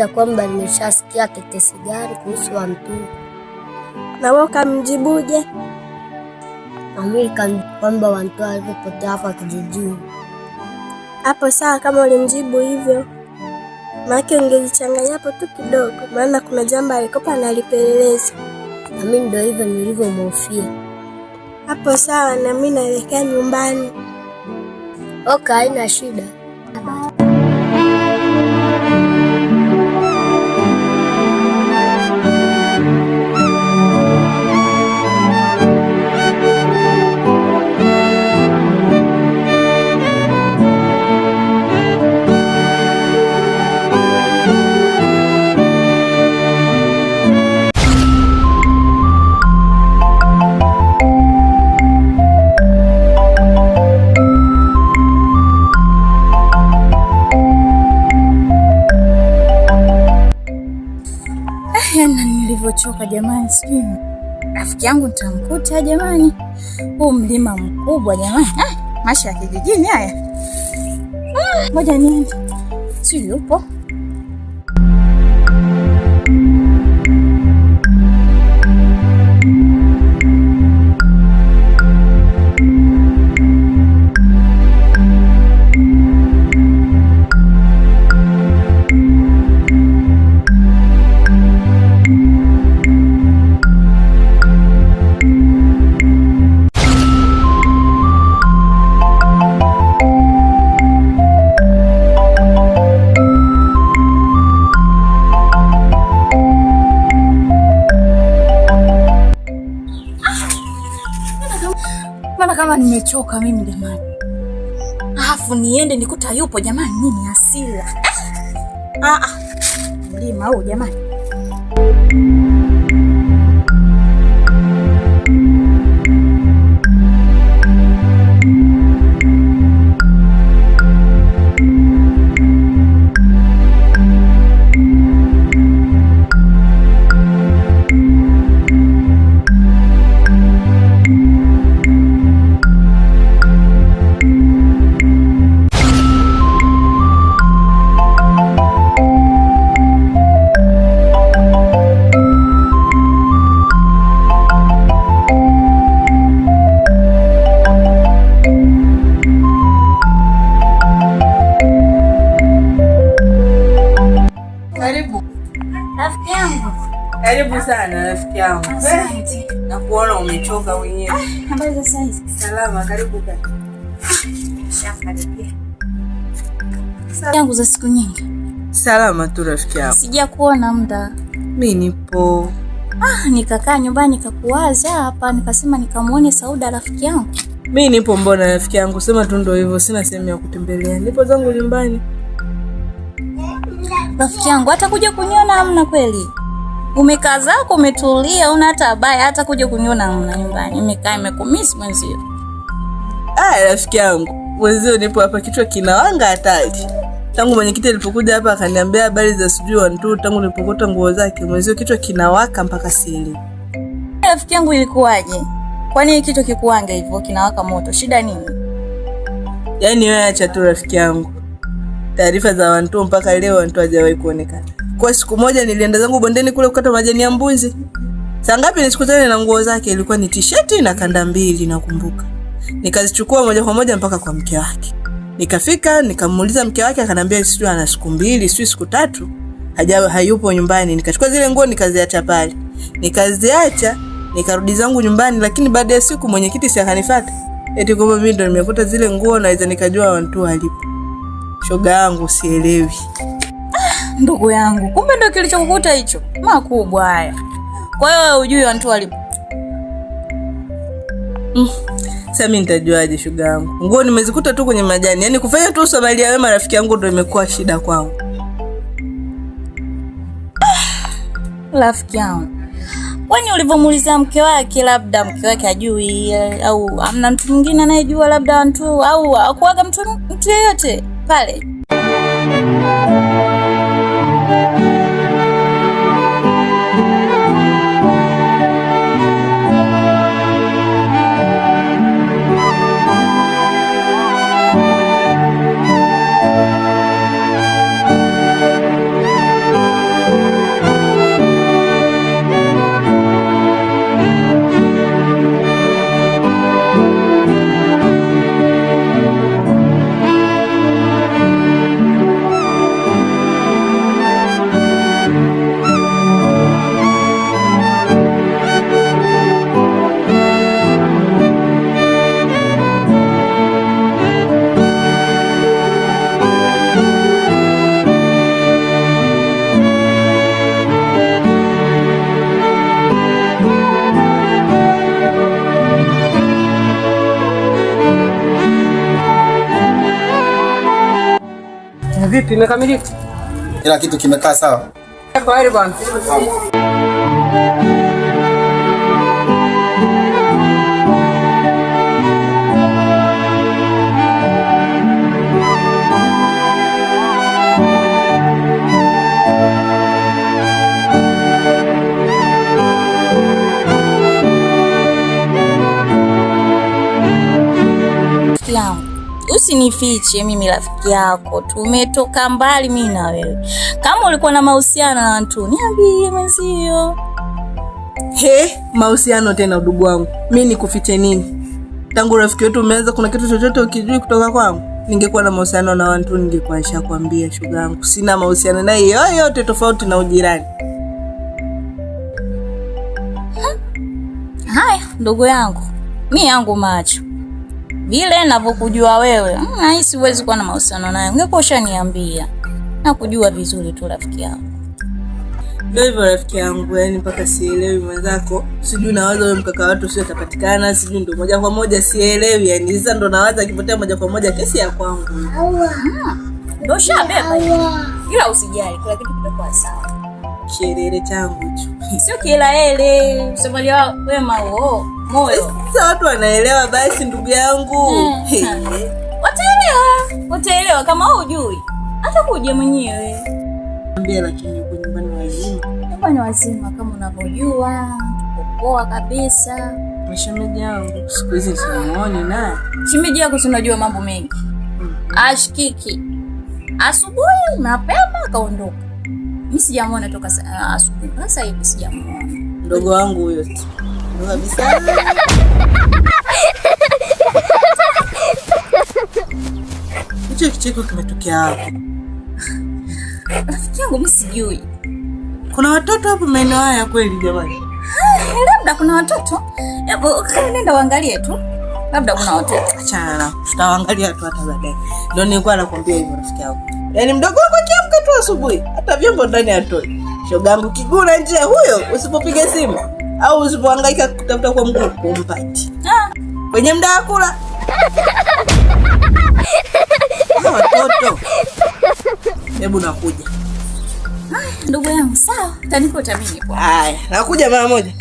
Nikamuuliza kwamba nimeshasikia tetesi gani kuhusu Wantu. Na wewe ukamjibuje? Na mimi nikamjibu kwamba Wantu alipotea hapa kijijini. Hapo sawa kama ulimjibu hivyo. Maana ungelichanganya hapo tu kidogo, maana kuna jambo alikopa analipeleleza. Na mimi ndio hivyo nilivyomhofia. Hapo sawa, na mimi naelekea nyumbani. Okay, haina shida. Nilivyochoka jamani, sijui rafiki yangu nitamkuta jamani. Huu mlima mkubwa jamani. Maisha ya kijijini haya. Ngoja niende. Sijui yupo. Kama nimechoka mimi jamani. Alafu niende nikuta yupo jamani, mimi hasira. Mlima huu jamani. Karibu sana rafiki yangu. Asante. Na kuona umechoka mwenyewe. Habari za sasa? Salama, karibu kaka. Shakaribia. Yangu za siku nyingi. Salama tu rafiki yangu. Sija kuona muda. Mimi nipo. Nikakaa nyumbani nikakuwaza hapa, nikasema nikamuone Sauda rafiki yangu. Mimi nipo mbona rafiki yangu, sema tu ndio hivyo, sina sehemu ya kutembelea. Nipo zangu nyumbani. Rafiki yangu hata kuja kuniona hamna kweli? Umekaa zako umetulia, una hata baya hata kuja kuniona hamna nyumbani. Nimekaa nimekumisi mwenzio. Rafiki yangu, mwenzio nipo hapa kichwa kinawanga hatari. Tangu mwenyekiti alipokuja hapa akaniambia habari za sijui Wantu, tangu nilipokota nguo zake mwenzio kichwa kinawaka mpaka sili. Rafiki yangu ilikuwaje? Kwani kichwa kikuanga hivyo kinawaka moto? Shida nini? Yaani wewe acha tu rafiki yangu. Taarifa za Wantu mpaka leo Wantu hajawahi kuonekana. Kwa siku moja nilienda zangu bondeni kule kukata majani ya mbuzi. Saa ngapi nisikutane na nguo zake, ilikuwa ni t-shirt na kanda mbili nakumbuka. Nikazichukua moja kwa moja mpaka kwa mke wake. Nikafika nikamuuliza mke wake, akaniambia sijui ana siku 2, sijui siku 3 hayupo nyumbani. Nikachukua zile nguo nikaziacha pale. Nikaziacha nikarudi zangu nyumbani, lakini baada ya siku mwenyekiti si akanifuata. Eti kwamba mimi ndo nimekuta zile nguo naweza nikajua Wantu alipo. Shoga yangu sielewi. Ndugu yangu, kumbe ndo kilichokukuta hicho? Makubwa haya. Kwa hiyo hujui Wantu alipo? Sasa mimi nitajuaje shoga yangu? Nguo nimezikuta tu kwenye majani. Yaani kufanya tu Somalia wema rafiki yangu ndo imekuwa shida kwangu. Rafiki yangu, kwani ulivyomuuliza mke wake labda mke wake ajui au amna mtu mwingine anayejua labda Wantu au akuaga mtu yeyote pale? Vipi, imekamilika? Kila kitu kimekaa sawa. Kwa heri bwana. Usinifiche, mimi rafiki yako, tumetoka mbali mimi na wewe. Kama ulikuwa na mahusiano na watu, niambie mwenzio. Mahusiano tena udugu wangu. Mimi nikufiche nini? Tangu rafiki wetu umeanza kuna kitu chochote ukijui kutoka kwangu? Ningekuwa na mahusiano na watu ningekuwa nishakwambia shoga yangu. Sina mahusiano naye yoyote tofauti na ujirani. Haya, ndugu yangu. Mimi yangu macho. Vile ninavyokujua wewe, nahisi huwezi kuwa na mahusiano naye. Ungekuwa ushaniambia. Nakujua vizuri tu rafiki yangu. Ndio hivyo rafiki yangu, yani mpaka sielewi mwenzako. Sijui nawaza wewe mkaka watu sio tapatikana, sijui ndio moja kwa moja sielewi. Yani sasa ndo nawaza kipotea moja kwa moja kesi ya kwangu. Ndio shabeba hiyo. Ila usijali, kila kitu kitakuwa sawa. Sherere changu hicho. Sio kila ele, usemaji wema huo. Moyo. Sasa watu wanaelewa basi ndugu yangu. Wataelewa kama hujui. Hata kuje mwenyewe. Ambia lakini uko nyumbani wazima. Nyumbani wazima kama unavyojua. Tuko kabisa. Shemeji yangu siku hizi simuoni naye. Shemeji yako tunajua mambo mengi. Ashikiki. Asubuhi mapema kaondoka. Mimi sijamuona toka asubuhi. Sasa hivi sijamuona. Ndogo wangu huyo. Ndio kabisa. Hicho kicheko kimetokea wapi? Rafiki yangu mimi sijui. Kuna watoto hapo maeneo haya kweli jamani? Labda kuna watoto. Hebu nenda uangalie tu. Labda kuna watoto. Achana na. Tutaangalia tu hata baadaye. Ndio nilikuwa nakwambia hivyo rafiki yangu. Yaani mdogo wako akiamka tu asubuhi, hata vyombo ndani atoi. Shogangu kiguna njia huyo, usipopiga simu au usipohangaika kutafuta kwa mguu kumpati. Kwenye muda wa kula. Watoto. Hebu nakuja. Ndugu yangu sawa, utanikuta mimi hapo. Haya, nakuja mara moja.